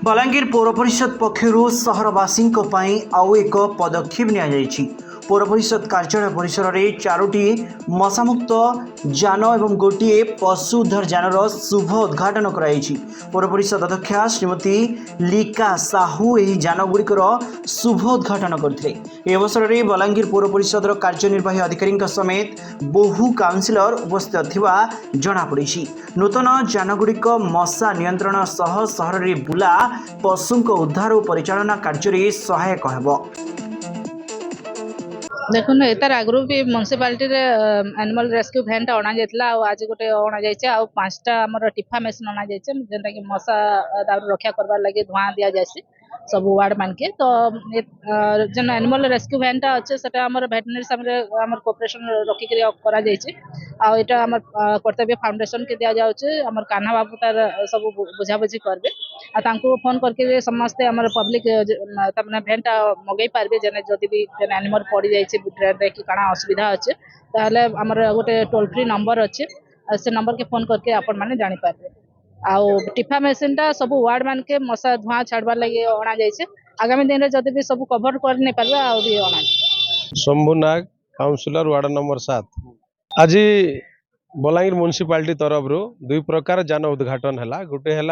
बलांगीर पौर परिषद पक्षर सहरवासी आउ एक पदक्षेप नि पौर परिषद कार्यालय परिसर में 4टी मशामुक्त जान और गोटे पशु उद्धार जानर शुभ उद्घाटन कराई। पौर परिषद अध्यक्षा श्रीमती लिका साहू यह जानगुड़िकर शुभ उद्घाटन करते। अवसर में बलांगीर पौर परिषद कार्यनिर्वाही अधिकारी समेत बहु काउंसिलर उपस्थित थिबा जनापड़ी। नूतन जानगुड़िक मशा नियंत्रण सह सहर में बुला पशु उद्धार और परिचालना कार्य सहायक होब। देखुन एतार आगु भी म्युनिसिपालिटी रे एनिमल रेस्क्यू भैन अणा जाइला आज गोटे अणा जाइए आ 5टा हमर टिफा मेसिन अणा जाइए जेनटा कि मशा दाउर रक्षा करबार लगे धुआं दिया जाइए सब वार्ड मान के। तो जेन एनिमल रेस्क्यू भैन टा अच्छे सेटा हमर वेटरनरी सामने हमर कोऑपरेशन रखी करा जाइए। आ एटा हमर कर्तव्य फाउंडेशन के दिया जाउचे। हमर कान्हा बाबू तार सब बुझा बुझी करबे आ तांको फोन करके समस्त हमर पब्लिक तमने भैन टा मगै पारबे जेने जदि भी जेन एनिमल पड़ी जाइए ट्रेन रे कि काना असुविधा अच्छे ताहले हमर गोटे टोल फ्री नंबर अच्छे से नंबर के फोन करके आपण माने जानि पारबे। आउ टिफा मेसिन टा सब वार्ड मान के मशा धुआं छाड़बार लगे अणा जाइए। आगामी दिन रे जदि भी सब कवर कर नै पारबे आ भी अणा शंभु नाग काउंसिलर वार्ड नंबर 7। आज बलांगीर म्युनिसिपालिटी तरफ रू 2 प्रकार जान उद्घाटन है। गोटे है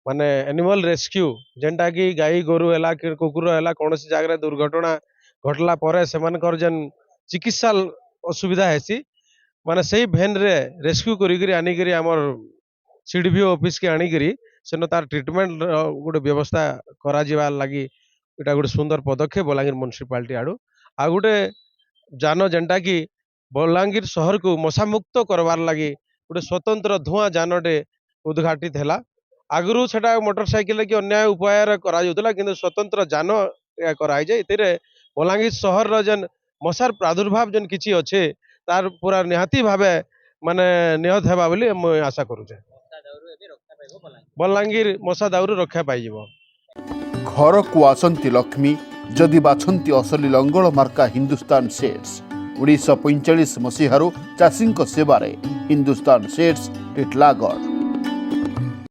माने एनिमल रेस्क्यू जेनटा कि गाई गोरु है कि कुकुर है कौन सी जगह दुर्घटना घटला पर से जेन चिकित्सा असुविधा है माने सही भेन रे रेस्क्यू करी आनिकरी आमर सीडीपीओ ऑफिस के आनिकरी सेन तार ट्रीटमेंट गोटे व्यवस्था करा जिबार लगी इटा गोटे सुंदर पदक्षेप बलांगीर म्युनिसिपालिटी आड़ू। आ गोटे जान जेनटा कि बलांगीर शहर को मशामुक्त करवार लगी गोटे स्वतंत्र धुआं जानटे उद्घाटित है। आगु से मोटरसाइकिल कि अन्य उपाय करा स्वतंत्र जान कराई बलांगीर शहर जेन मशार प्रादुर्भाव जेन किछि अच्छे तार पूरा निहाती भावे माने निहत हेबा बोली मैं आशा करूचे। बलांगीर मशा दाउरू रक्षा पाई घर को आसंती लक्ष्मी जदि बाछंती असली लंगल मार्का हिंदुस्तान सेट्स 1945 मसीहारू चाषी सेवारे हिंदुस्तान सेट्स टिटलागढ़।